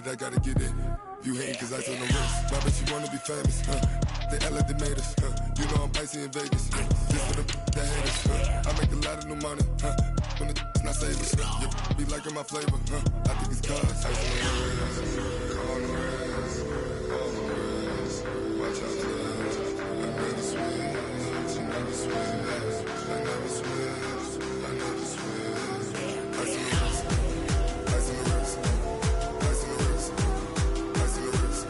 it, I gotta get it. You hating cause ice on the wrist. My bitch, you wanna be famous, They act like they made us, You know I'm icy in Vegas, This for the that haters, I make a lot of new money, When the not savers, Be liking my flavor, I think it's cause ice on the wrist, on the wrist, on the wrist. Watch out for that. I never switch, I never switch, I never switch, I never switch. Ice on the wrist, ice on the wrist, ice on the wrist, ice on the wrist, ice on the wrist.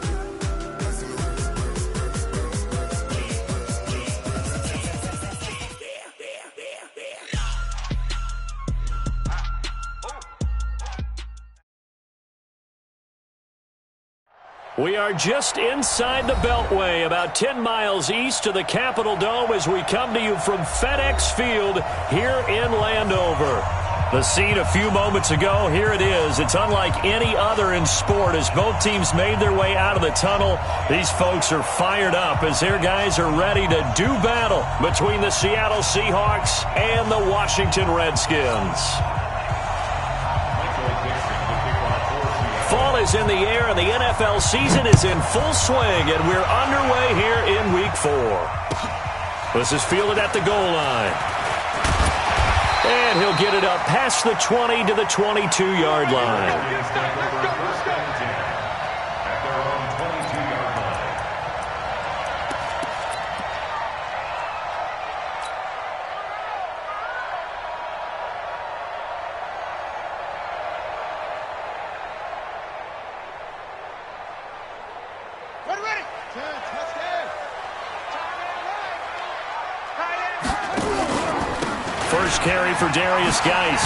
We are just inside the Beltway, about 10 miles east of the Capitol Dome as we come to you from FedEx Field here in Landover. The scene a few moments ago, here it is. It's unlike any other in sport as both teams made their way out of the tunnel. These folks are fired up as their guys are ready to do battle between the Seattle Seahawks and the Washington Redskins. Fall is in the air, and the NFL season is in full swing, and we're underway here in Week 4. This is fielded at the goal line. And he'll get it up past the 20 to the 22-yard line. First carry for Darius Geis.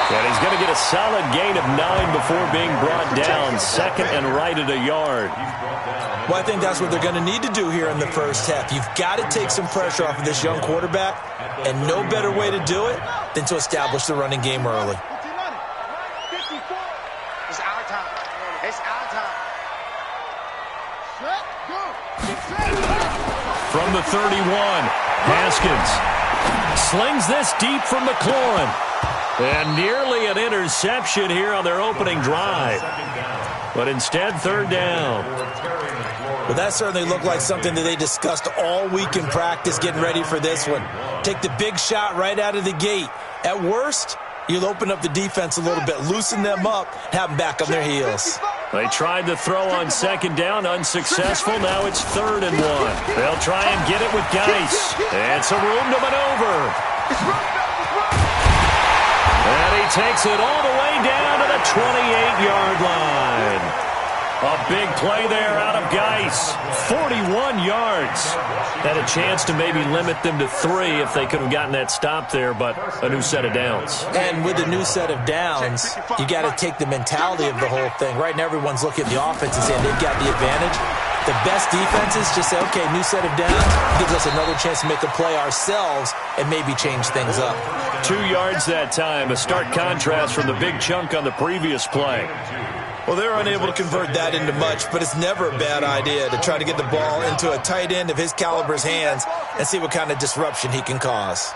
And he's going to get a solid gain of 9 before being brought down. Second and right at a yard. Well, I think that's what they're going to need to do here in the first half. You've got to take some pressure off of this young quarterback, and no better way to do it than to establish the running game early. It's our time. It's our time. From the 31, Haskins slings this deep from McLaurin. And nearly an interception here on their opening drive. But instead, third down. Well, that certainly looked like something that they discussed all week in practice getting ready for this one. Take the big shot right out of the gate. At worst, you'll open up the defense a little bit, loosen them up, have them back on their heels. They tried to throw on second down, unsuccessful. Now it's 3rd and 1. They'll try and get it with Geis. And some room to maneuver. And he takes it all the way down to the 28-yard line. A big play there out of Geis. 41 yards. Had a chance to maybe limit them to 3 if they could have gotten that stop there, but a new set of downs. And with a new set of downs, you got to take the mentality of the whole thing. Right now, everyone's looking at the offense and saying they've got the advantage. The best defenses just say, okay, new set of downs gives us another chance to make a play ourselves and maybe change things up. 2 yards that time, a stark contrast from the big chunk on the previous play. Well, they're unable to convert that into much, but it's never a bad idea to try to get the ball into a tight end of his caliber's hands and see what kind of disruption he can cause.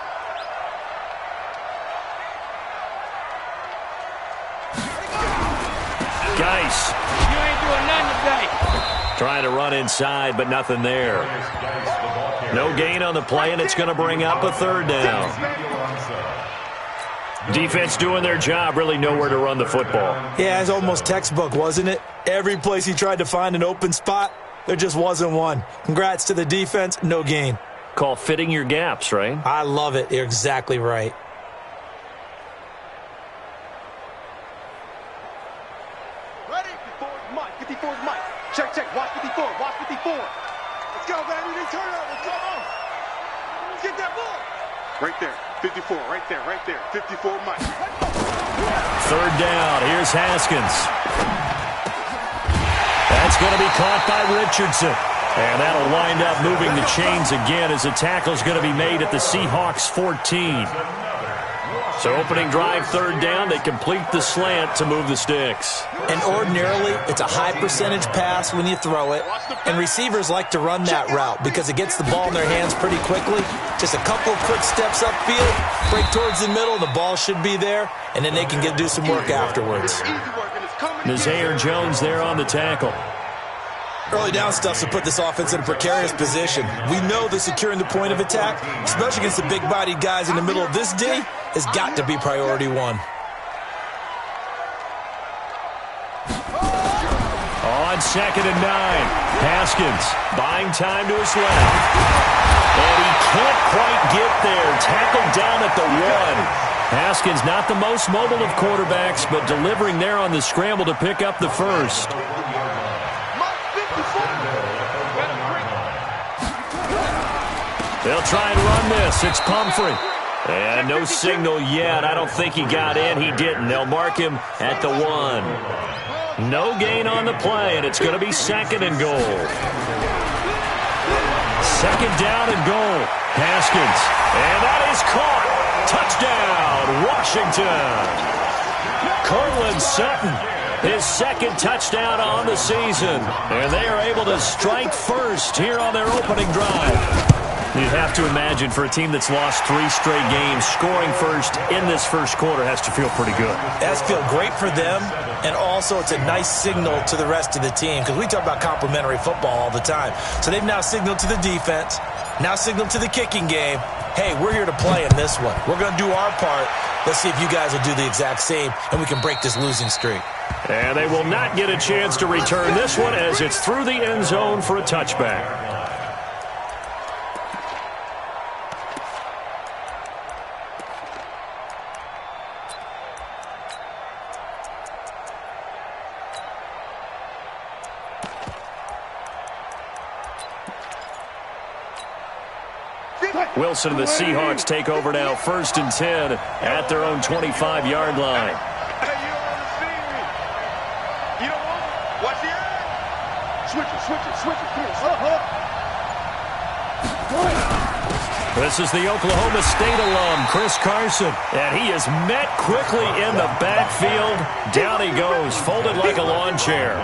Geis. You ain't doing nothing today. Trying to run inside, but nothing there. No gain on the play, and it's going to bring up a 3rd down. Defense doing their job, really nowhere to run the football. Yeah, it's almost textbook, wasn't it? Every place he tried to find an open spot, there just wasn't one. Congrats to the defense, no gain. Call fitting your gaps, right? I love it. You're exactly right. Ready? 54's Mike. 54's Mike. Check, check. Watch 54. Watch 54. Let's go, baby. They turn over. Come on. Let's get that ball. Right there. 54. Right there. Right there. 54 Mike. 3rd down. Here's Haskins. That's going to be caught by Richardson. And that'll wind up moving the chains again as the tackle's going to be made at the Seahawks 14. So opening drive, 3rd down, they complete the slant to move the sticks. And ordinarily, it's a high percentage pass when you throw it. And receivers like to run that route because it gets the ball in their hands pretty quickly. Just a couple of quick steps upfield, break towards the middle, the ball should be there, and then they can do some work afterwards. Nazaire Jones there on the tackle. Early down stuff to put this offense in a precarious position. We know that securing the point of attack, especially against the big-bodied guys in the middle of this D, has got to be priority one. On 2nd and 9, Haskins buying time to his left. And he can't quite get there. Tackled down at the 1. Haskins not the most mobile of quarterbacks, but delivering there on the scramble to pick up the first. They'll try and run this. It's Pumphrey. And no signal yet. I don't think he got in. He didn't. They'll mark him at the 1. No gain on the play, and it's going to be 2nd and goal. 2nd down and goal. Haskins. And that is caught. Touchdown, Washington. Cortland Sutton, his 2nd touchdown on the season. And they are able to strike first here on their opening drive. You'd have to imagine for a team that's lost 3 straight games, scoring first in this first quarter has to feel pretty good. It has to feel great for them, and also it's a nice signal to the rest of the team, because we talk about complimentary football all the time. So they've now signaled to the defense, now signaled to the kicking game, hey, we're here to play in this one. We're going to do our part. Let's see if you guys will do the exact same, and we can break this losing streak. And they will not get a chance to return this one as it's through the end zone for a touchback. Wilson and the Seahawks take over now, 1st and 10 at their own 25-yard line. Hey, you don't want to see me. You don't want it. Watch the eye. Switch it. This is the Oklahoma State alum, Chris Carson, and he is met quickly in the backfield. Down he goes, folded like a lawn chair.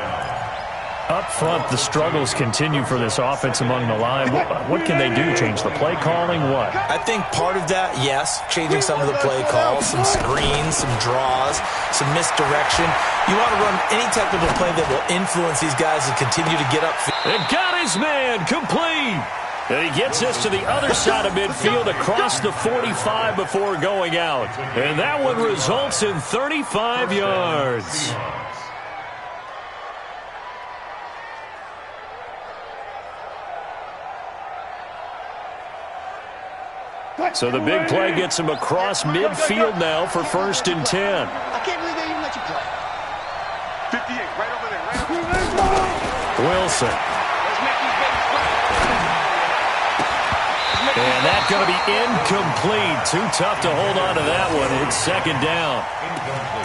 Up front, the struggles continue for this offense among the line. What can they do? Change the play calling? What? I think part of that, yes, changing some of the play calls, some screens, some draws, some misdirection. You want to run any type of a play that will influence these guys to continue to get up. And got his man complete. And he gets us to the other side of midfield across the 45 before going out. And that one results in 35 yards. So the big play gets him across midfield now for 1st and 10. I can't believe they even let you play. 58, right over there. Wilson. And that's going to be incomplete. Too tough to hold on to that one. It's 2nd down.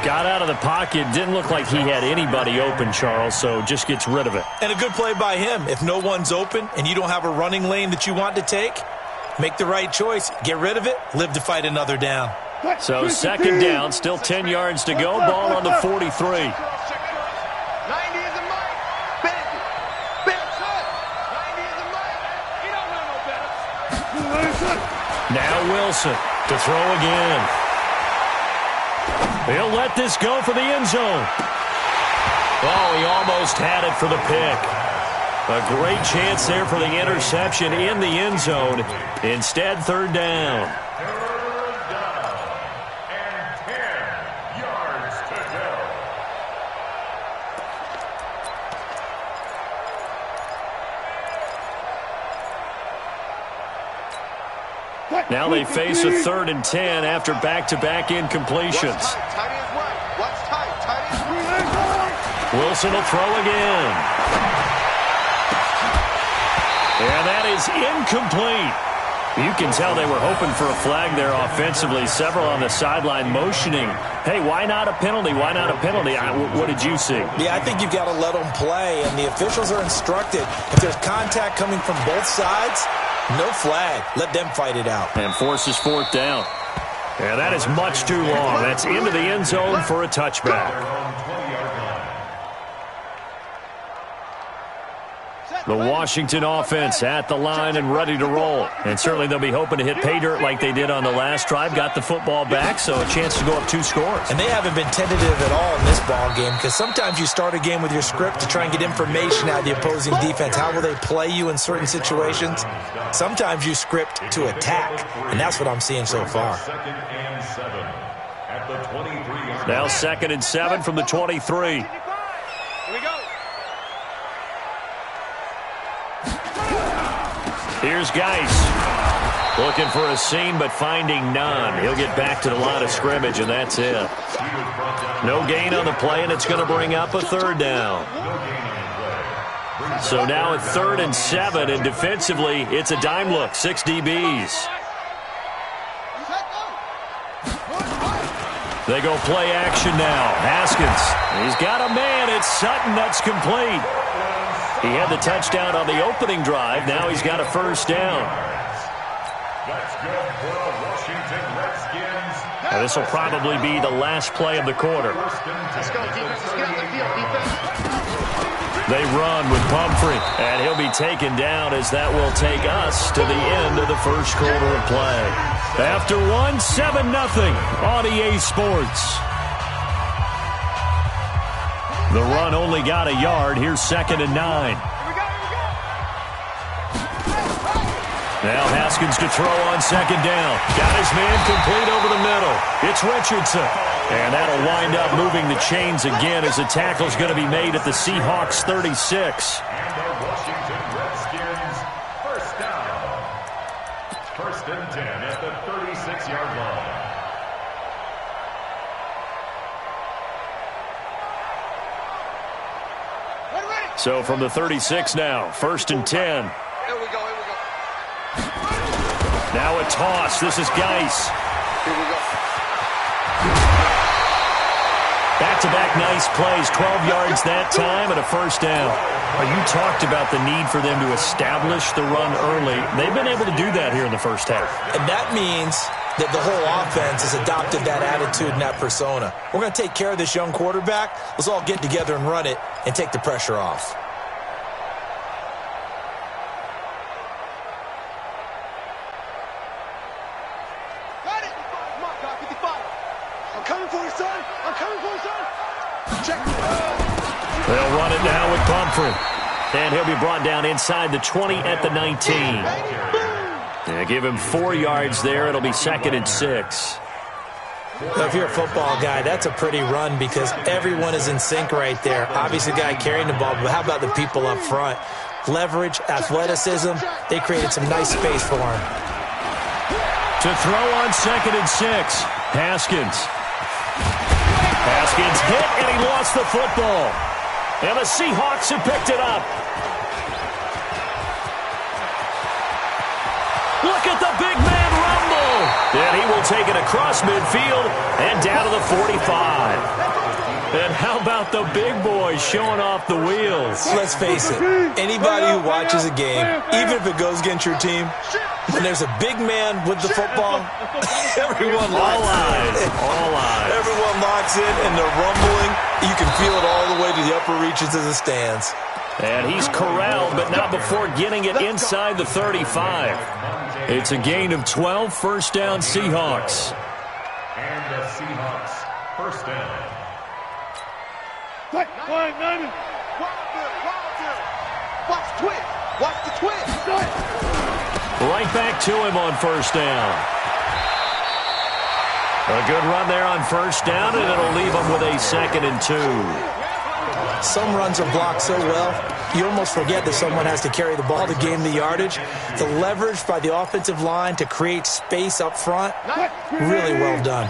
Got out of the pocket. Didn't look like he had anybody open, Charles, so just gets rid of it. And a good play by him. If no one's open and you don't have a running lane that you want to take, make the right choice. Get rid of it. Live to fight another down. So 2nd down, still 10 yards to go. Ball on the 43. 90 is a mic. Bend it. 90 is a mic. He don't know no better. Now Wilson to throw again. He'll let this go for the end zone. Oh, he almost had it for the pick. A great chance there for the interception in the end zone. Instead, 3rd down. 3rd down and 10 yards to go. Now they face a 3rd and 10 after back-to-back incompletions. Watch tight ends right. Watch tight ends right. Wilson will throw again. And that is incomplete. You can tell they were hoping for a flag there offensively. Several on the sideline motioning, hey, why not a penalty? Why not a penalty? What did you see? Yeah, I think you've got to let them play, and the officials are instructed. If there's contact coming from both sides, no flag. Let them fight it out. And forces 4th down. And that is much too long. That's into the end zone for a touchback. Set. The Washington offense at the line and ready to roll. And certainly they'll be hoping to hit pay dirt like they did on the last drive. Got the football back, so a chance to go up 2 scores. And they haven't been tentative at all in this ball game, because sometimes you start a game with your script to try and get information out of the opposing defense. How will they play you in certain situations? Sometimes you script to attack, and that's what I'm seeing so far. Now 2nd and 7 from the 23. Here we go. Here's Geis. Looking for a seam, but finding none. He'll get back to the line of scrimmage, and that's it. No gain on the play, and it's going to bring up a 3rd down. So now at 3rd and 7, and defensively, it's a dime look. 6 DBs. They go play action now. Haskins. He's got a man. It's Sutton. That's complete. He had the touchdown on the opening drive. Now he's got a 1st down. That's good for the Washington Redskins. Now this will probably be the last play of the quarter. Let's go, defense. Let's get on the field, defense. They run with Pumphrey, and he'll be taken down as that will take us to the end of the 1st quarter of play. After 1, 7-0 on EA Sports. The run only got a yard. Here's 2nd and 9. Now Haskins to throw on 2nd down. Got his man complete over the middle. It's Richardson. And that'll wind up moving the chains again as the tackle's going to be made at the Seahawks 36. And the Washington Redskins, 1st down. 1st and 10 at the 36-yard line. So from the 36 now, 1st and 10. Here we go, here we go. Now a toss. This is Geis. Here we go. Back-to-back nice plays, 12 yards that time and a 1st down. You talked about the need for them to establish the run early. They've been able to do that here in the 1st half. And that means that the whole offense has adopted that attitude and that persona. We're going to take care of this young quarterback. Let's all get together and run it and take the pressure off. Got it! Come on, God, 55. I'm coming for you, son. I'm coming for you, son. Check. They'll run it now with Pumphrey. And he'll be brought down inside the 20 at the 19. Yeah, give him 4 yards there. It'll be 2nd and 6. Now, if you're a football guy, that's a pretty run because everyone is in sync right there. Obviously, the guy carrying the ball, but how about the people up front? Leverage, athleticism, they created some nice space for him. To throw on 2nd and 6, Haskins. Haskins hit, and he lost the football. And the Seahawks have picked it up. Look at the big man rumble. And he will take it across midfield and down to the 45. And how about the big boys showing off the wheels? Let's face it, anybody who watches a game, even if it goes against your team, when there's a big man with the football, everyone locks in. All eyes. Everyone locks in, and they're rumbling. You can feel it all the way to the upper reaches of the stands. And he's corralled, but not before getting it inside the 35. It's a gain of 12, 1st down Seahawks. And the Seahawks, 1st down. Watch twist. Watch the twist. Right back to him on 1st down. A good run there on 1st down, and it'll leave him with a 2nd and 2. Some runs are blocked so well, you almost forget that someone has to carry the ball to gain the yardage. The leverage by the offensive line to create space up front, really well done.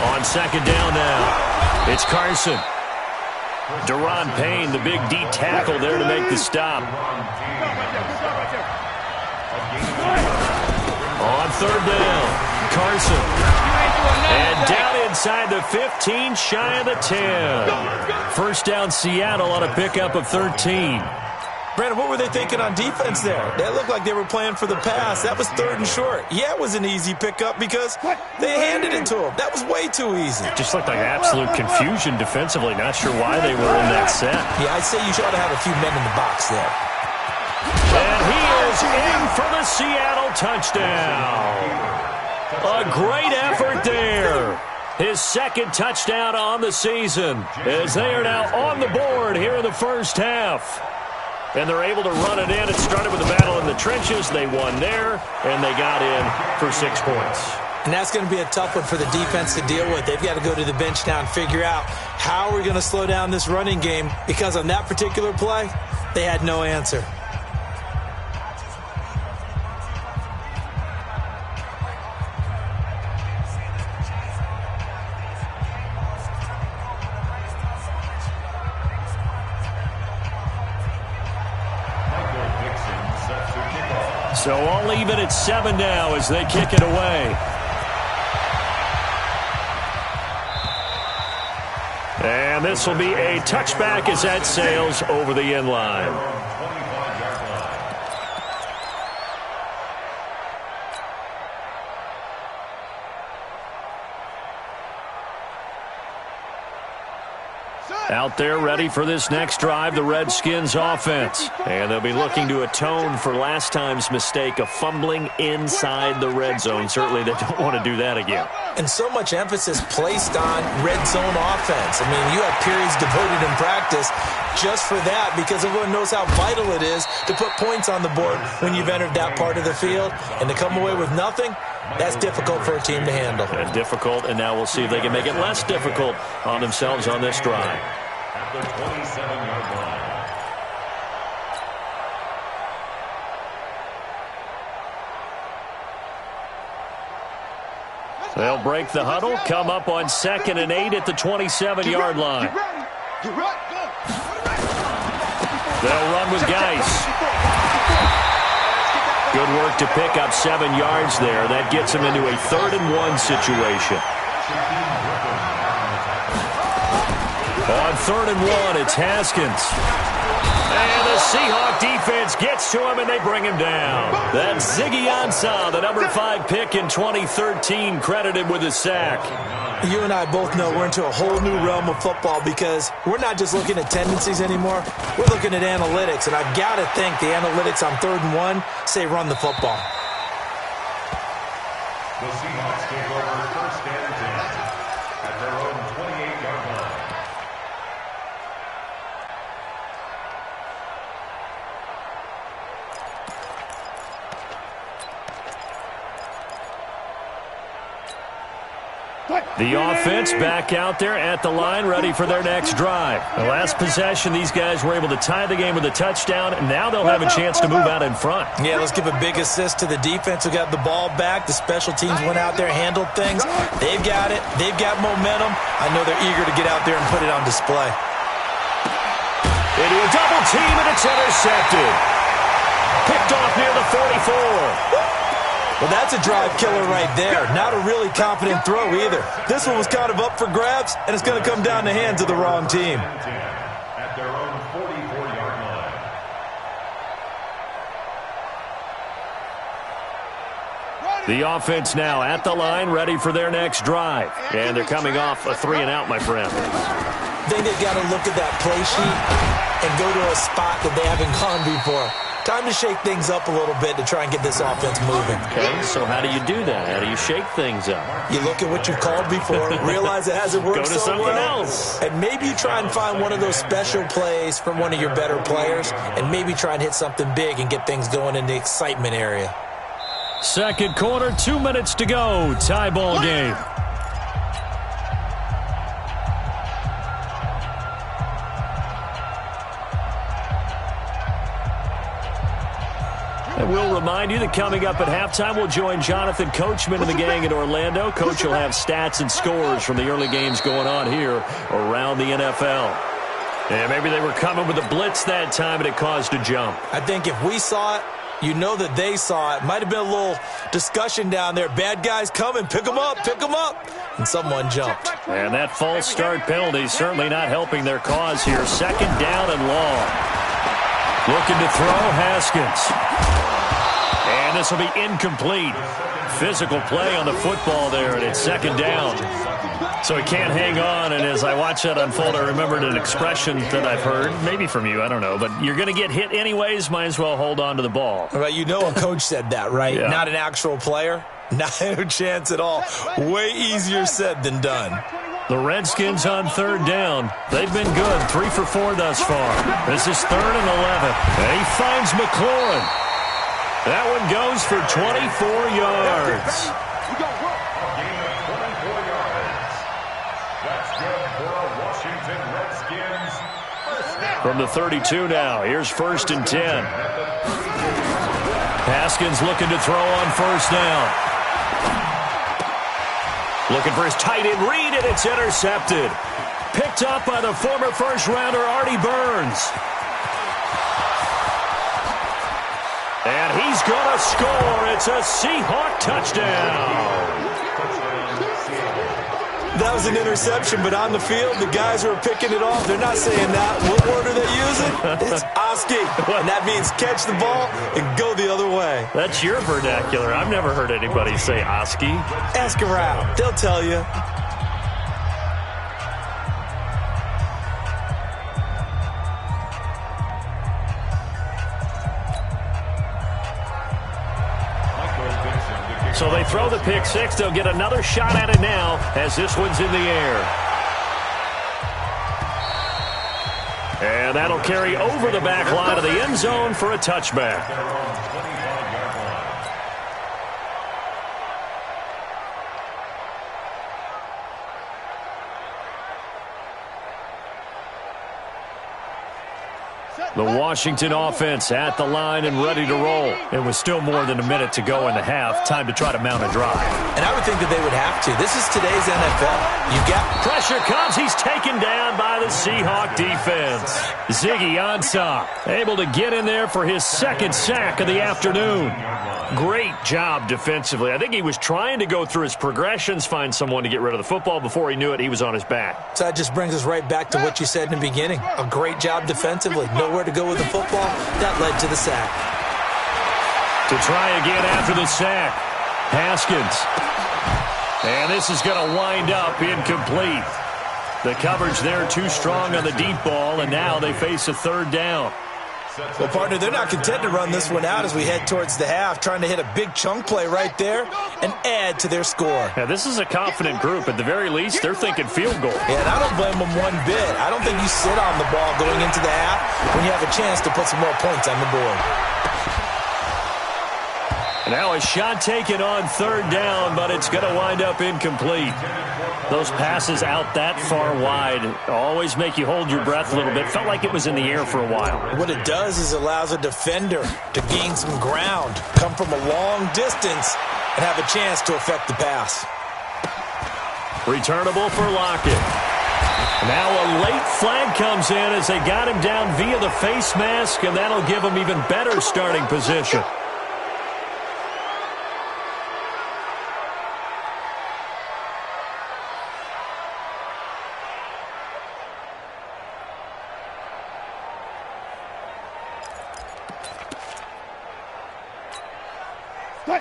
On 2nd down now, it's Carson. Deron Payne, the big D tackle there to make the stop. On 3rd down, Carson. And down inside the 15, shy of the 10. 1st down Seattle on a pickup of 13. Brandon, what were they thinking on defense there? They looked like they were playing for the pass. That was 3rd and short. Yeah, it was an easy pickup because they handed it to him. That was way too easy. It just looked like absolute confusion defensively. Not sure why they were in that set. Yeah, I'd say you ought to have a few men in the box there. And he is in for the Seattle touchdown. A great effort there. His 2nd touchdown on the season as they are now on the board here in the first half. And they're able to run it in. It started with a battle in the trenches. They won there, and they got in for 6 points. And that's going to be a tough one for the defense to deal with. They've got to go to the bench now and figure out how we're going to slow down this running game, because on that particular play, they had no answer. So I'll leave it at 7 now as they kick it away. And this will be a touchback as that sails over the end line. Out there ready for this next drive, the Redskins offense. And they'll be looking to atone for last time's mistake of fumbling inside the red zone. Certainly they don't want to do that again. And so much emphasis placed on red zone offense. I mean, you have periods devoted in practice just for that, because everyone knows how vital it is to put points on the board when you've entered that part of the field. And to come away with nothing, that's difficult for a team to handle. And difficult, and now we'll see if they can make it less difficult on themselves on this drive. At the 27-yard line. They'll break the huddle, come up on 2nd and 8 at the 27-yard line. They'll run with Geis. Good work to pick up 7 yards there. That gets them into a 3rd and 1 situation. On 3rd and 1, it's Haskins. And the Seahawk defense gets to him, and they bring him down. That's Ziggy Ansah, the number 5 pick in 2013, credited with a sack. You and I both know we're into a whole new realm of football, because we're not just looking at tendencies anymore. We're looking at analytics, and I've got to think the analytics on 3rd and 1 say run the football. The Seahawks take over 1st and 10 at their own 28-yard line. The offense back out there at the line, ready for their next drive. The last possession, these guys were able to tie the game with a touchdown. Now they'll have a chance to move out in front. Yeah, let's give a big assist to the defense who got the ball back. The special teams went out there, handled things. They've got it. They've got momentum. I know they're eager to get out there and put it on display. Into a double team, and it's intercepted. Picked off near the 44. Well, that's a drive killer right there. Not a really confident throw either. This one was kind of up for grabs, and it's going to come down the hands of the wrong team. At their own 44-yard line. The offense now at the line, ready for their next drive. And they're coming off a 3-and-out, my friend. I think they've got to look at that play sheet and go to a spot that they haven't gone before. Time to shake things up a little bit to try and get this offense moving. Okay, so how do you do that? How do you shake things up? You look at what you've called before, realize it hasn't worked Go to so something well, else. and maybe you try and find one of those special plays from one of your better players, and maybe try and hit something big and get things going in the excitement area. Second quarter, 2 minutes to go. Tie ball game. And we'll remind you that coming up at halftime, we'll join Jonathan Coachman and the gang in Orlando. Coach will have stats and scores from the early games going on here around the NFL. And maybe they were coming with a blitz that time, and it caused a jump. I think if we saw it, you know that they saw it. Might have been a little discussion down there. Bad guys coming, pick them up, pick them up. And someone jumped. And that false start penalty certainly not helping their cause here. 2nd down and long. Looking to throw, Haskins. And this will be incomplete. Physical play on the football there, and it's second down. So he can't hang on, and as I watch that unfold, I remembered an expression that I've heard, maybe from you, I don't know, but you're going to get hit anyways, might as well hold on to the ball. Well, you know a coach said that, right? Yeah. Not an actual player? Not a chance at all. Way easier said than done. The Redskins on third down. They've been good, 3 for 4 thus far. This is 3rd and 11. And he finds McLaurin. That one goes for 24 yards. From the 32 now, here's 1st and 10. Haskins looking to throw on 1st down. Looking for his tight end read, and it's intercepted. Picked up by the former first-rounder Artie Burns. And he's going to score. It's a Seahawk touchdown. That was an interception, but on the field, the guys who are picking it off, they're not saying that. What word are they using? It's Oski, and that means catch the ball and go the other way. That's your vernacular. I've never heard anybody say Oski. Ask around. They'll tell you. So they throw the pick six. They'll get another shot at it now as this one's in the air. And that'll carry over the back line of the end zone for a touchback. The Washington offense at the line and ready to roll. It was still more than a minute to go in the half. Time to try to mount a drive. And I would think that they would have to. This is today's NFL. You got pressure comes. He's taken down by the Seahawk defense. Ziggy Ansah able to get in there for his 2nd sack of the afternoon. Great job defensively. I think he was trying to go through his progressions, find someone to get rid of the football. Before he knew it, he was on his back. So that just brings us right back to what you said in the beginning. A great job defensively. Nowhere to go with the football. That led to the sack. To try again after the sack, Haskins. And this is going to wind up incomplete. The coverage there too strong on the deep ball, and now they face a 3rd down. Well, partner, they're not content to run this one out as we head towards the half, trying to hit a big chunk play right there and add to their score. Yeah, this is a confident group. At the very least, they're thinking field goal. Yeah, and I don't blame them one bit. I don't think you sit on the ball going into the half when you have a chance to put some more points on the board. Now a shot taken on 3rd down, but it's going to wind up incomplete. Those passes out that far wide always make you hold your breath a little bit. Felt like it was in the air for a while. What it does is allows a defender to gain some ground, come from a long distance, and have a chance to affect the pass. Returnable for Lockett. Now a late flag comes in as they got him down via the face mask, and that'll give him even better starting position.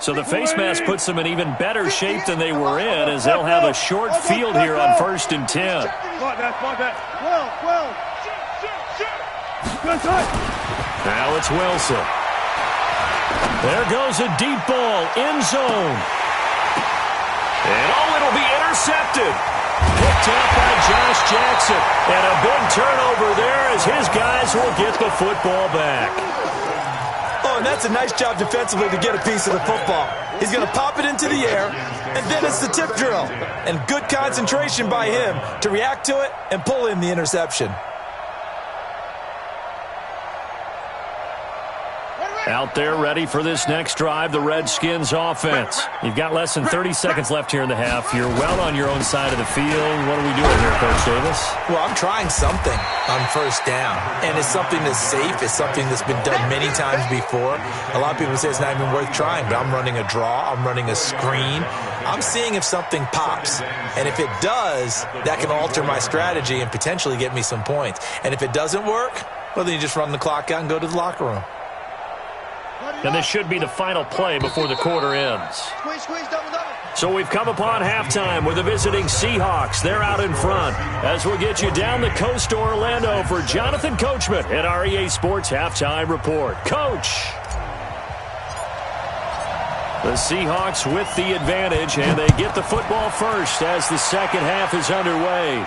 So the face mask puts them in even better shape than they were in, as they'll have a short field here on 1st and 10. Now it's Wilson. There goes a deep ball, end zone. And it'll be intercepted. Picked up by Josh Jackson. And a big turnover there as his guys will get the football back. Oh, and that's a nice job defensively to get a piece of the football. He's going to pop it into the air, and then it's the tip drill. And good concentration by him to react to it and pull in the interception. Out there ready for this next drive, the Redskins offense. You've got less than 30 seconds left here in the half. You're well on your own side of the field. What are we doing here, Coach Davis? Well, I'm trying something on 1st down. And it's something that's safe. It's something that's been done many times before. A lot of people say it's not even worth trying, but I'm running a draw. I'm running a screen. I'm seeing if something pops. And if it does, that can alter my strategy and potentially get me some points. And if it doesn't work, Well, then you just run the clock out and go to the locker room. And this should be the final play before the quarter ends. Squeeze, double. So we've come upon halftime with the visiting Seahawks. They're out in front. As we'll get you down the coast to Orlando for Jonathan Coachman at our EA Sports Halftime Report. Coach! The Seahawks with the advantage, and they get the football first as the second half is underway.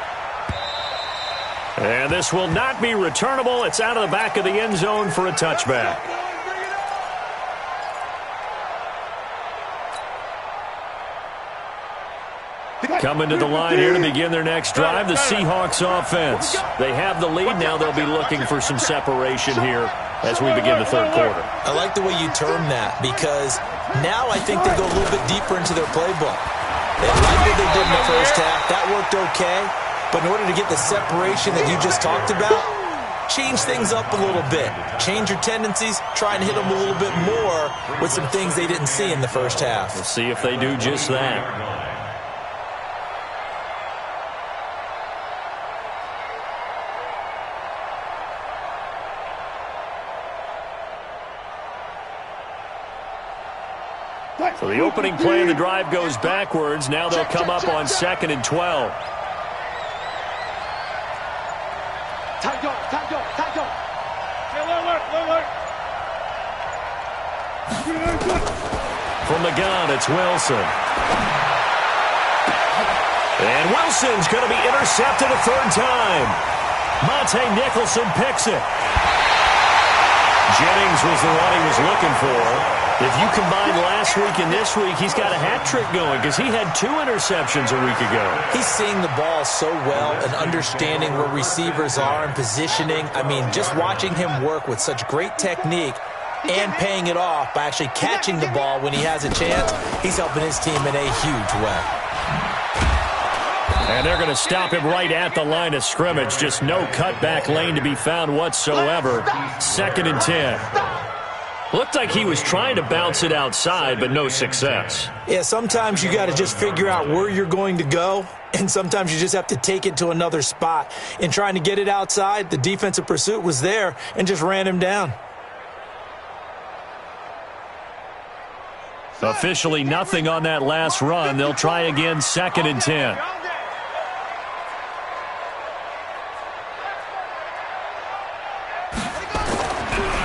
And this will not be returnable. It's out of the back of the end zone for a touchback. Coming to the line here to begin their next drive, the Seahawks offense. They have the lead. Now they'll be looking for some separation here as we begin the third quarter. I like the way you term that, because now I think they go a little bit deeper into their playbook. They like what they did in the first half. That worked okay. But in order to get the separation that you just talked about, change things up a little bit. Change your tendencies. Try and hit them a little bit more with some things they didn't see in the first half. We'll see if they do just that. So the opening play of the drive goes backwards. Now they'll come up on 2nd and 12. Tight dog. From the gun, it's Wilson. And Wilson's going to be intercepted a third time. Monte Nicholson picks it. Jennings was the one he was looking for. If you combine last week and this week, he's got a hat trick going because he had 2 interceptions a week ago. He's seeing the ball so well and understanding where receivers are and positioning. I mean, just watching him work with such great technique and paying it off by actually catching the ball when he has a chance, he's helping his team in a huge way. And they're going to stop him right at the line of scrimmage. Just no cutback lane to be found whatsoever. 2nd and 10. Looked like he was trying to bounce it outside, but no success. Yeah, sometimes you got to just figure out where you're going to go, and sometimes you just have to take it to another spot. In trying to get it outside, the defensive pursuit was there and just ran him down. Officially nothing on that last run. They'll try again, 2nd and 10.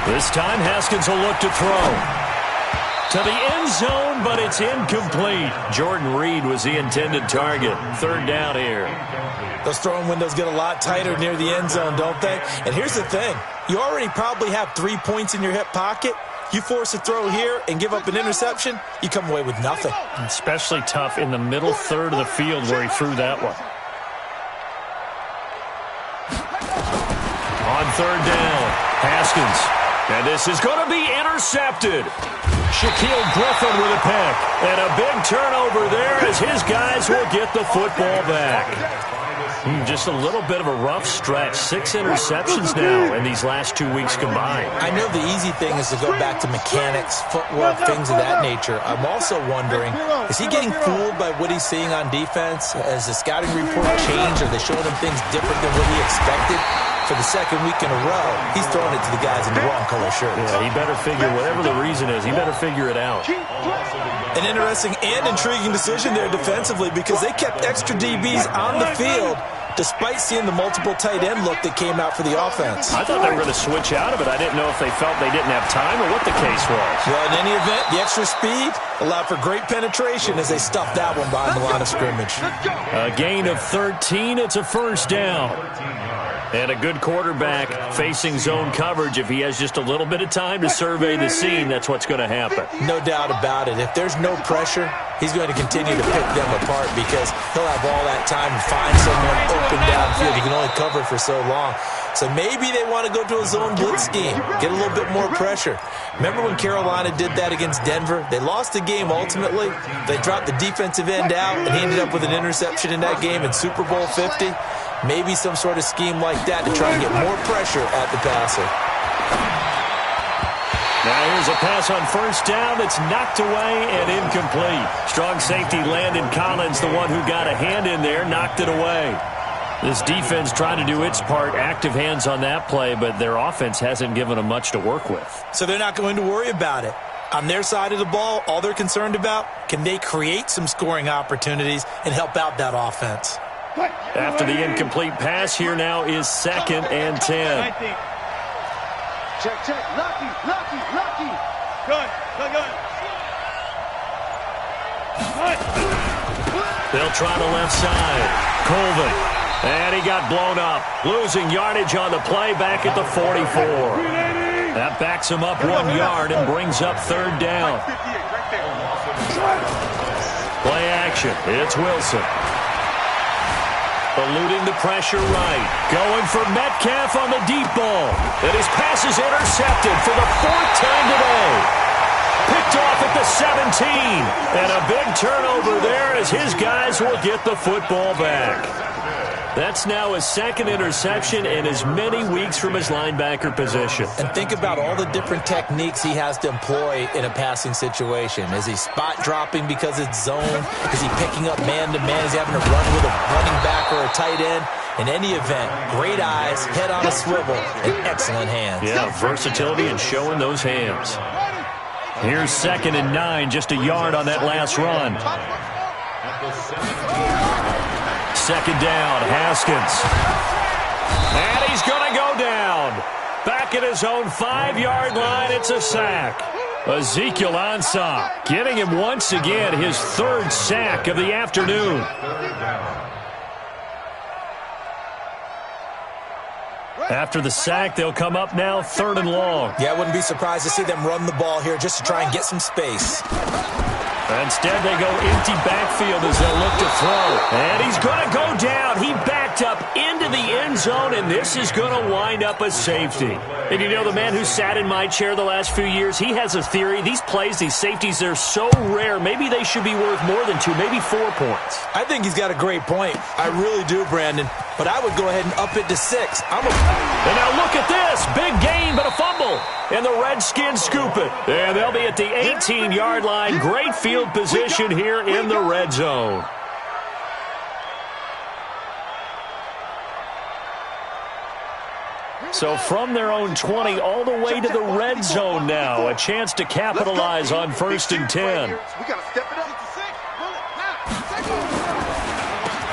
This time, Haskins will look to throw. To the end zone, but it's incomplete. Jordan Reed was the intended target. 3rd down here. Those throwing windows get a lot tighter near the end zone, don't they? And here's the thing. You already probably have 3 points in your hip pocket. You force a throw here and give up an interception, you come away with nothing. Especially tough in the middle third of the field where he threw that one. On 3rd down, Haskins. And this is going to be intercepted. Shaquille Griffin with a pick. And a big turnover there as his guys will get the football back. Just a little bit of a rough stretch. 6 interceptions now in these last 2 weeks combined. I know the easy thing is to go back to mechanics, footwork, things of that nature. I'm also wondering, is he getting fooled by what he's seeing on defense? Has the scouting report changed? Are they showing him things different than what he expected? For the 2nd week in a row, he's throwing it to the guys in the wrong color shirts. Yeah, he better figure, whatever the reason is, he better figure it out. An interesting and intriguing decision there defensively because they kept extra DBs on the field despite seeing the multiple tight end look that came out for the offense. I thought they were going to switch out of it. I didn't know if they felt they didn't have time or what the case was. Well, in any event, the extra speed allowed for great penetration as they stuffed that one behind the line of scrimmage. A gain of 13. It's a 1st down. And a good quarterback facing zone coverage. If he has just a little bit of time to survey the scene, that's what's going to happen. No doubt about it. If there's no pressure, he's going to continue to pick them apart because he'll have all that time to find someone open downfield. He can only cover for so long. So maybe they want to go to a zone blitz scheme, get a little bit more pressure. Remember when Carolina did that against Denver? They lost the game ultimately. They dropped the defensive end out, and he ended up with an interception in that game in Super Bowl 50. Maybe some sort of scheme like that to try and get more pressure at the passer. Now here's a pass on 1st down that's knocked away and incomplete. Strong safety Landon Collins, the one who got a hand in there, knocked it away. This defense trying to do its part, active hands on that play, but their offense hasn't given them much to work with. So they're not going to worry about it. On their side of the ball, all they're concerned about, can they create some scoring opportunities and help out that offense? After the incomplete pass, here now is 2nd and 10. Check, check. Lucky. Gun. They'll try the left side. Colvin. And he got blown up. Losing yardage on the play back at the 44. That backs him up 1 yard and brings up 3rd down. Play action. It's Wilson. Eluding the pressure right. Going for Metcalf on the deep ball. And his pass is intercepted for the 4th time today. Picked off at the 17. And a big turnover there as his guys will get the football back. That's now his 2nd interception in as many weeks from his linebacker position. And think about all the different techniques he has to employ in a passing situation. Is he spot dropping because it's zone? Is he picking up man-to-man? Is he having to run with a running back or a tight end? In any event, great eyes, head on a swivel, and excellent hands. Yeah, versatility and showing those hands. Here's 2nd and 9, just a yard on that last run. 2nd down, Haskins. And he's going to go down. Back at his own 5-yard line, it's a sack. Ezekiel Ansah getting him once again his 3rd sack of the afternoon. After the sack, they'll come up now 3rd and long. Yeah, I wouldn't be surprised to see them run the ball here just to try and get some space. Instead, they go empty backfield as they'll look to throw. And he's going to go down. He backed up into the end zone, and this is going to wind up a safety. And you know, the man who sat in my chair the last few years, he has a theory. These plays, these safeties, they're so rare. Maybe they should be worth more than 2, maybe 4 points. I think he's got a great point. I really do, Brandon. But I would go ahead and up it to 6. And now look at this. Big gain, but a fumble. And the Redskins scoop it. And they'll be at the 18-yard line. Great field position here in the red zone. So from their own 20 all the way to the red zone now. A chance to capitalize on 1st and 10. We got to step it up.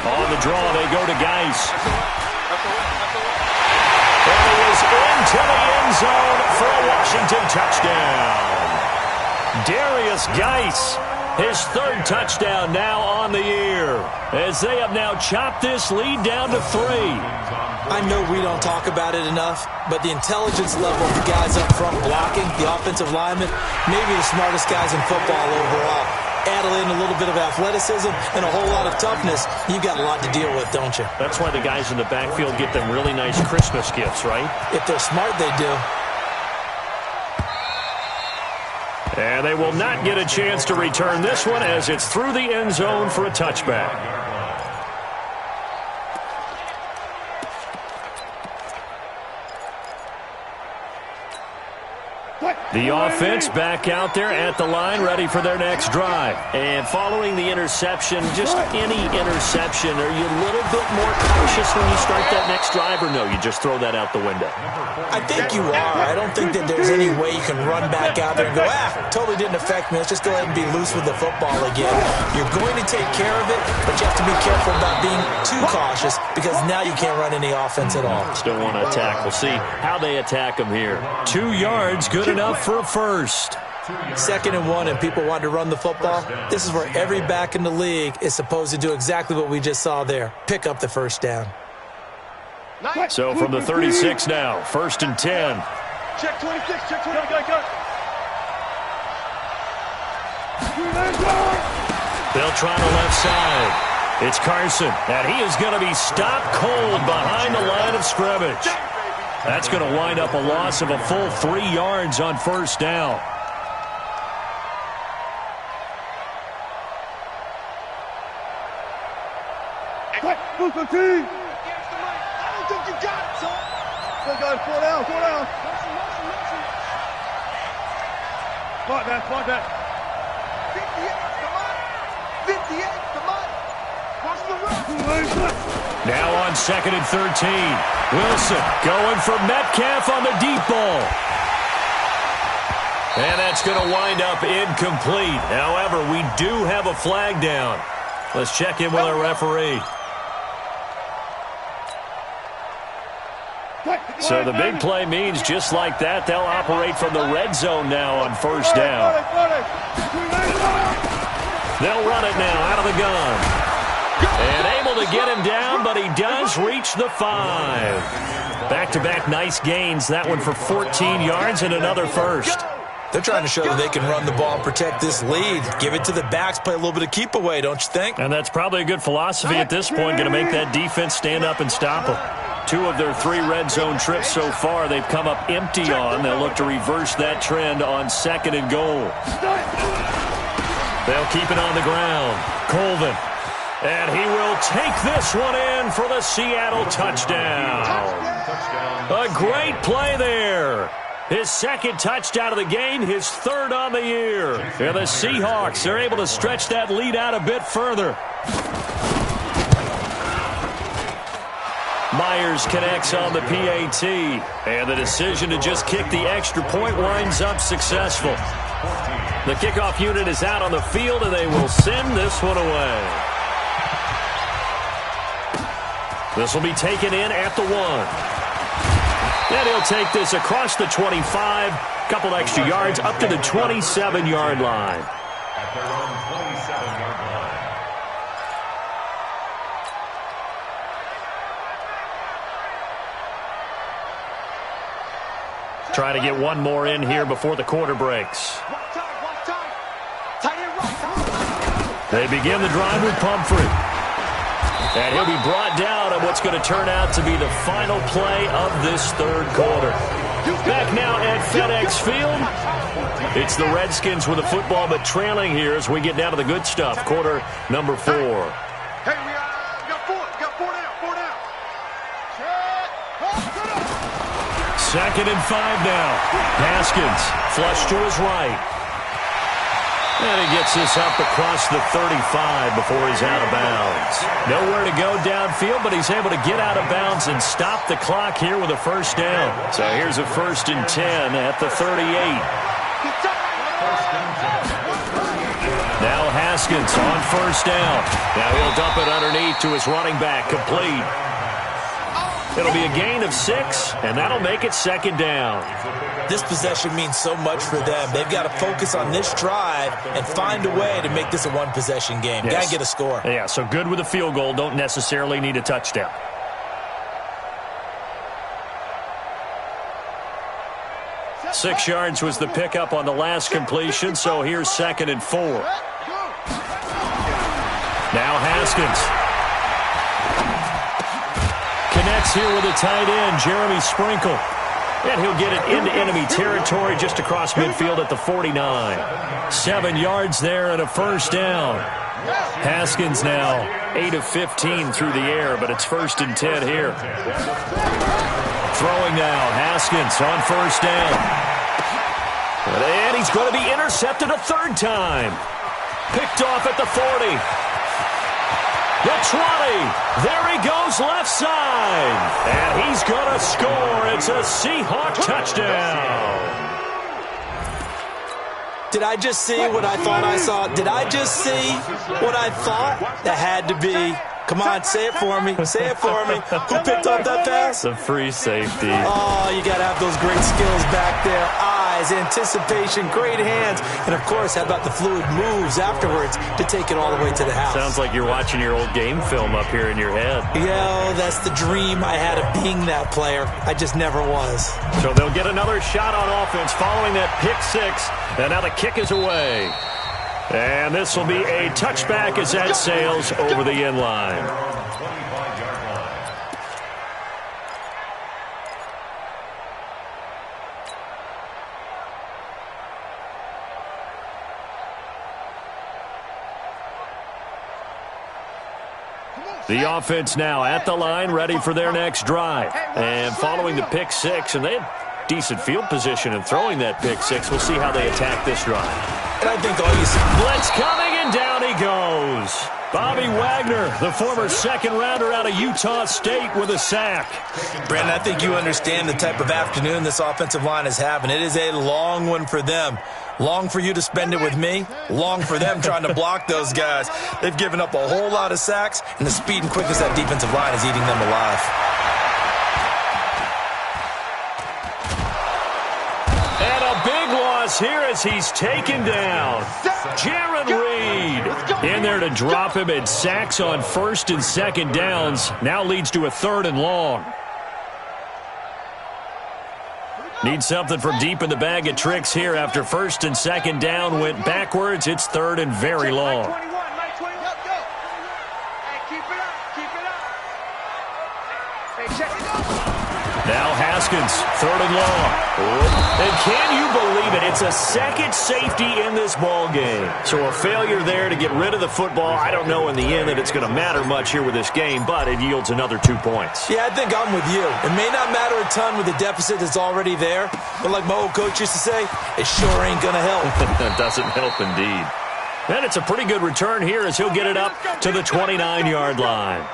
On the draw, they go to Geis. And he is into the end zone for a Washington touchdown. Darius Geis, his 3rd touchdown now on the year, as they have now chopped this lead down to 3. I know we don't talk about it enough, but the intelligence level of the guys up front blocking, the offensive linemen, maybe the smartest guys in football overall. Add in a little bit of athleticism and a whole lot of toughness, you've got a lot to deal with, don't you? That's why the guys in the backfield get them really nice Christmas gifts, right? If they're smart, they do. And they will not get a chance to return this one as it's through the end zone for a touchback. The offense back out there at the line, ready for their next drive. And following the interception, just any interception, are you a little bit more cautious when you start that next drive, or no, you just throw that out the window? I think you are. I don't think that there's any way you can run back out there and go, totally didn't affect me. Let's just go ahead and be loose with the football again. You're going to take care of it, but you have to be careful about being too cautious because now you can't run any offense at all. Still want to attack. We'll see how they attack them here. 2 yards, good enough for a first. 2nd and 1, and people want to run the football. This is where every back in the league is supposed to do exactly what we just saw there. Pick up the 1st down. So from the 36 now, 1st and 10. Check 26, check 20, go. They'll try the left side. It's Carson, and he is going to be stopped cold behind the line of scrimmage. That's going to wind up a loss of a full 3 yards on 1st down. Move the team. I don't think you got it, son. Go, guys, 4 down. Spot that. 58, come on. Watch the run. Now on 2nd and 13. Wilson going for Metcalf on the deep ball. And that's going to wind up incomplete. However, we do have a flag down. Let's check in with our referee. So the big play means just like that, they'll operate from the red zone now on 1st down. They'll run it now out of the gun. And able to get him down, but he does reach the 5. Back-to-back nice gains. That one for 14 yards and another first. They're trying to show that they can run the ball and protect this lead. Give it to the backs, play a little bit of keep away, don't you think? And that's probably a good philosophy at this point, going to make that defense stand up and stop them. 2 of their 3 red zone trips so far they've come up empty on. They'll look to reverse that trend on 2nd and goal. They'll keep it on the ground. Colvin. And he will take this one in for the Seattle touchdown. A great play there. His 2nd touchdown of the game, his 3rd on the year. And the Seahawks are able to stretch that lead out a bit further. Myers connects on the PAT. And the decision to just kick the extra point winds up successful. The kickoff unit is out on the field, and they will send this one away. This will be taken in at the 1. And he'll take this across the 25, couple extra yards up to the 27-yard line. At their own 27-yard line. Trying to get one more in here before the quarter breaks. They begin the drive with Pumphrey. And he'll be brought down on what's going to turn out to be the final play of this 3rd quarter. Back now at FedEx Field. It's the Redskins with the football, but trailing here as we get down to the good stuff. Quarter number 4. Hey, we got 4. We got 4 down. 2nd and 5 now. Haskins flush to his right. And he gets this up across the 35 before he's out of bounds. Nowhere to go downfield, but he's able to get out of bounds and stop the clock here with a 1st down. So here's a 1st and 10 at the 38. Now Haskins on 1st down. Now he'll dump it underneath to his running back, complete. It'll be a gain of 6, and that'll make it 2nd down. This possession means so much for them. They've got to focus on this drive and find a way to make this a one-possession game. Yes. Got to get a score. Yeah, so good with a field goal. Don't necessarily need a touchdown. Six yards was the pickup on the last completion, so here's 2nd and 4. Now Haskins. Connects here with a tight end, Jeremy Sprinkle. And he'll get it into enemy territory just across midfield at the 49. 7 yards there and a 1st down. Haskins now 8 of 15 through the air, but it's 1st and 10 here. Throwing now, Haskins on 1st down. And he's going to be intercepted a 3rd time. Picked off at the 40. The 20. There he goes left side. And he's going to score. It's a Seahawk touchdown. Did I just see what I thought I saw? Did I just see what I thought? That had to be. Come on, say it for me. Say it for me. Who picked up that pass? The free safety. Oh, you got to have those great skills back there. Eyes, anticipation, great hands. And, of course, how about the fluid moves afterwards to take it all the way to the house? Sounds like you're watching your old game film up here in your head. Yeah, that's the dream I had of being that player. I just never was. So they'll get another shot on offense following that pick 6. And now the kick is away. And this will be a touchback as that sails over the end line. The offense now at the line, ready for their next drive. And following the pick 6, and they had decent field position in throwing that pick 6. We'll see how they attack this drive. And I think all you see. Blitz coming, and And down he goes. Bobby Wagner, the former second-rounder out of Utah State, with a sack. Brandon, I think you understand the type of afternoon this offensive line is having. It is a long one for them. Long for you to spend it with me. Long for them trying to block those guys. They've given up a whole lot of sacks, and the speed and quickness of that defensive line is eating them alive. And a big loss here as he's taken down. Jaron Reed in there to drop him, and sacks on first and second downs. Now leads to a 3rd and long. Need something from deep in the bag of tricks here after first and second down went backwards. It's 3rd and very long. Now Haskins, 3rd and long. And can you believe it? It's a second safety in this ball game. So a failure there to get rid of the football. I don't know in the end that it's going to matter much here with this game, but it yields another 2 points. Yeah, I think I'm with you. It may not matter a ton with the deficit that's already there, but like my old coach used to say, it sure ain't going to help. That doesn't help indeed. And it's a pretty good return here as he'll get it up to the 29-yard line.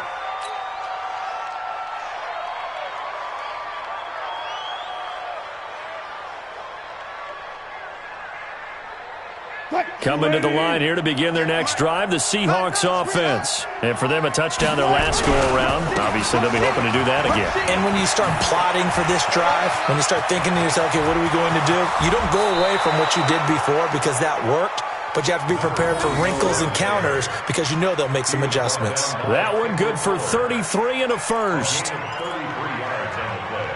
Coming to the line here to begin their next drive, the Seahawks offense. And for them, a touchdown their last go-around. Obviously, they'll be hoping to do that again. And when you start plotting for this drive, when you start thinking to yourself, okay, what are we going to do? You don't go away from what you did before because that worked, but you have to be prepared for wrinkles and counters because you know they'll make some adjustments. That one good for 33 and a first. 33 yards on the play.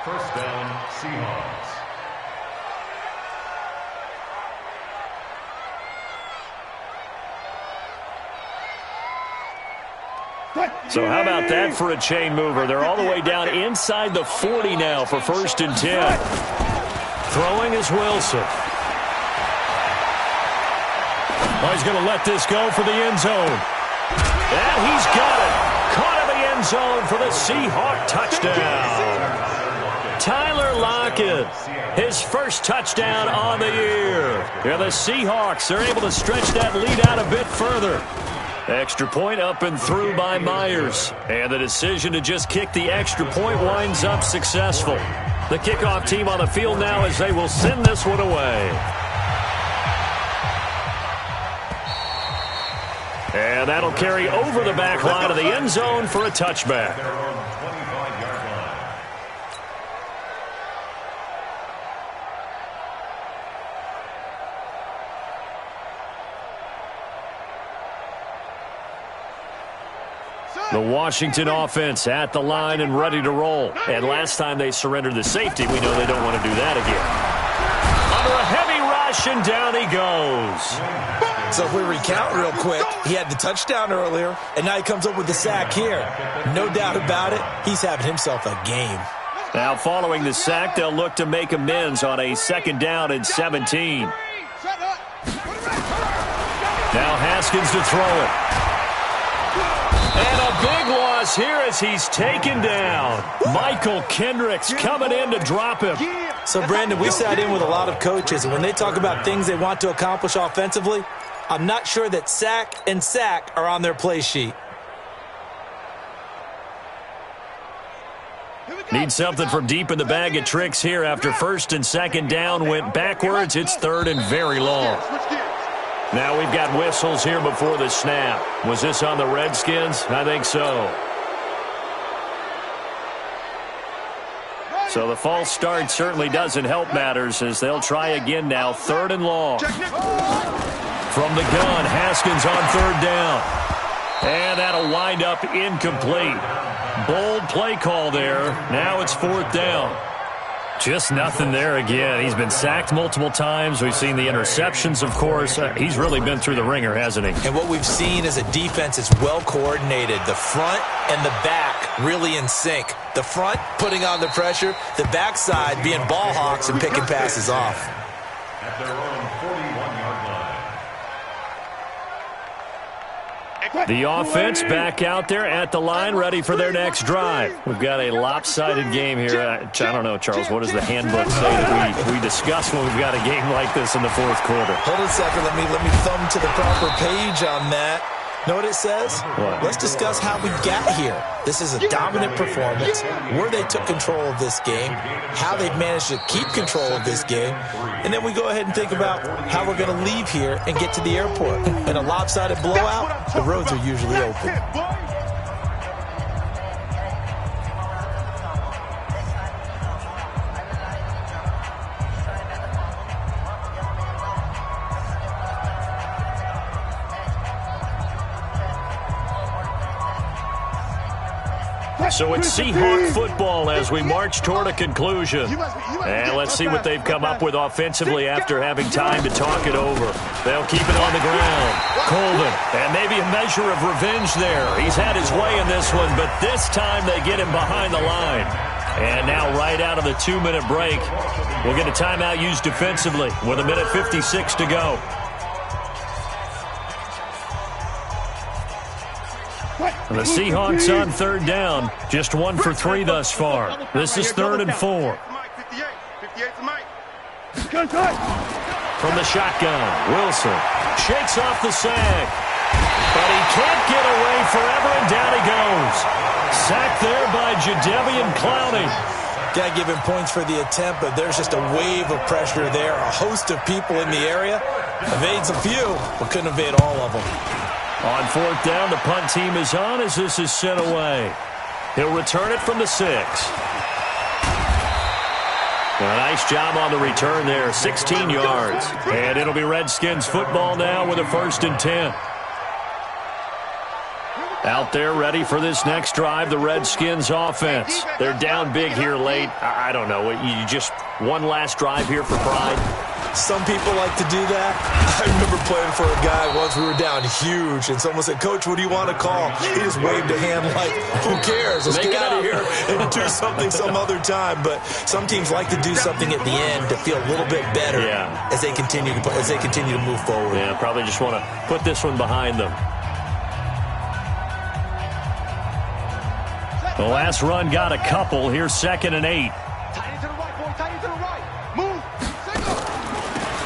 First down, Seahawks. So how about that for a chain mover? They're all the way down inside the 40 now for 1st and 10. Throwing is Wilson. Oh, he's going to let this go for the end zone. And he's got it. Caught in the end zone for the Seahawk touchdown. Tyler Lockett, his first touchdown on the year. Yeah, the Seahawks are able to stretch that lead out a bit further. Extra point up and through by Myers. And the decision to just kick the extra point winds up successful. The kickoff team on the field now as they will send this one away. And that'll carry over the back line of the end zone for a touchback. The Washington offense at the line and ready to roll. And last time they surrendered the safety, we know they don't want to do that again. Under a heavy rush, and down he goes. So if we recount real quick, he had the touchdown earlier, and now he comes up with the sack here. No doubt about it, he's having himself a game. Now following the sack, they'll look to make amends on a 2nd down and 17. Now Haskins to throw it. And a big loss here as he's taken down. Michael Kendricks coming in to drop him. So, Brandon, we sat in with a lot of coaches, and when they talk about things they want to accomplish offensively, I'm not sure that sack and sack are on their play sheet. Need something from deep in the bag of tricks here after 1st and 2nd down went backwards. It's 3rd and very long. Now we've got whistles here before the snap. Was this on the Redskins? I think so. So the false start certainly doesn't help matters as they'll try again now. 3rd and long. From the gun, Haskins on 3rd down. And that'll wind up incomplete. Bold play call there. Now it's 4th down. Just nothing there again. He's been sacked multiple times. We've seen the interceptions, of course. He's really been through the ringer, hasn't he? And what we've seen is a defense that's well coordinated. The front and the back really in sync. The front putting on the pressure. The backside being ball hawks and picking passes off. At their own 41-yard The offense back out there at the line, ready for their next drive. We've got a lopsided game here. I don't know, Charles, what does the handbook say that we discuss when we've got a game like this in the fourth quarter? Hold on a second. Let me thumb to the proper page on that. Know what it says? What? Let's discuss how we got here. This is a dominant performance, where they took control of this game, how they've managed to keep control of this game, and then we go ahead and think about how we're going to leave here and get to the airport. In a lopsided blowout, the roads are usually open. So it's Seahawk football as we march toward a conclusion. And let's see what they've come up with offensively after having time to talk it over. They'll keep it on the ground. Colvin, and maybe a measure of revenge there. He's had his way in this one, but this time they get him behind the line. And now right out of the 2-minute break, we'll get a timeout used defensively with 1:56 to go. The Seahawks on third down, just 1 for 3 thus far. This is 3rd and 4. From the shotgun, Wilson shakes off the sack, but he can't get away forever, and down he goes. Sacked there by Jadeveon Clowney. Got to give him points for the attempt, but there's just a wave of pressure there. A host of people in the area. Evades a few, but couldn't evade all of them. On 4th down, the punt team is on as this is sent away. He'll return it from the 6. A nice job on the return there, 16 yards. And it'll be Redskins football now with a 1st and 10. Out there ready for this next drive, the Redskins offense. They're down big here late. I don't know. You just one last drive here for pride? Some people like to do that. I remember playing for a guy once. We were down huge, and someone said, "Coach, what do you want to call?" He just waved a hand like, "Who cares? Let's get out of here and do something some other time." But some teams like to do something at the end to feel a little bit better as they continue to move forward. Yeah, probably just want to put this one behind them. The last run got a couple. Here's 2nd and 8.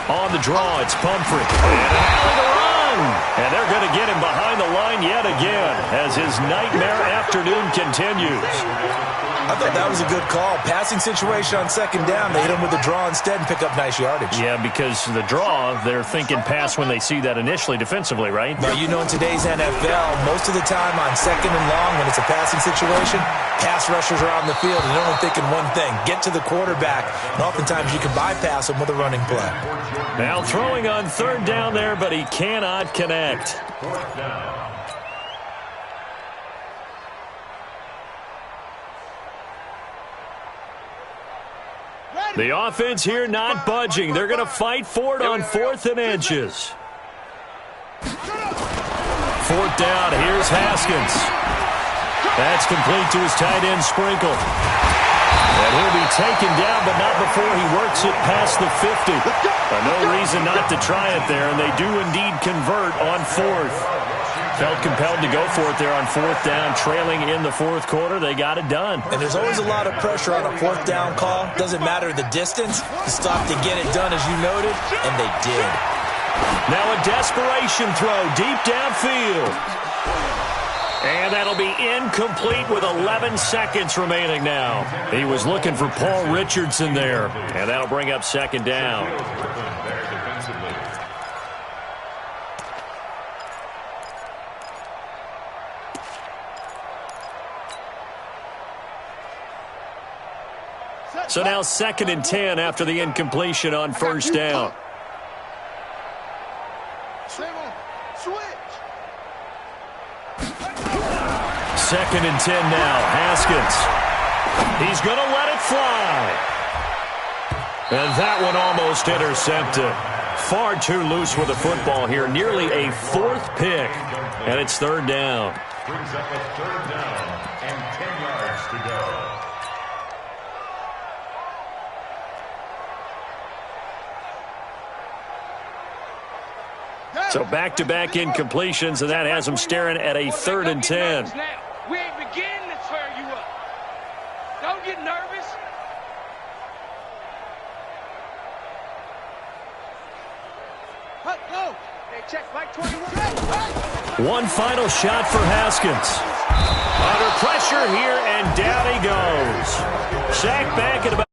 On the draw, it's Pumphrey. And an alley to run. And they're going to get him behind the line yet again as his nightmare afternoon continues. I thought that was a good call. Passing situation on 2nd down. They hit him with the draw instead and pick up nice yardage. Yeah, because the draw, they're thinking pass when they see that initially defensively, right? Now, you know, in today's NFL, most of the time on 2nd and long, when it's a passing situation, pass rushers are on the field and they're only thinking one thing, get to the quarterback. And oftentimes you can bypass him with a running play. Now throwing on 3rd down there, but he cannot connect. 4th down. The offense here not budging. They're going to fight for it on 4th and inches. 4th down. Here's Haskins. That's complete to his tight end, Sprinkle. And he'll be taken down, but not before he works it past the 50. No reason not to try it there, and they do indeed convert on 4th. Felt compelled to go for it there on 4th down, trailing in the 4th quarter. They got it done. And there's always a lot of pressure on a 4th down call. Doesn't matter the distance. You stop to get it done, as you noted, and they did. Now a desperation throw deep downfield. And that'll be incomplete with 11 seconds remaining now. He was looking for Paul Richardson there. And that'll bring up 2nd down. So now 2nd and 10 after the incompletion on 1st down. Second and 10 now. Haskins. He's going to let it fly. And that one almost intercepted. Far too loose with the football here. Nearly a 4th pick. And it's 3rd down. Brings up a 3rd down and 10 yards to go. So So back-to-back incompletions, and that has them staring at a 3rd and 10. We ain't beginning to tear you up. Don't get nervous. Go. Hey, check, Mike 21. One final shot for Haskins. Under pressure here, and down he goes. Sacked back at about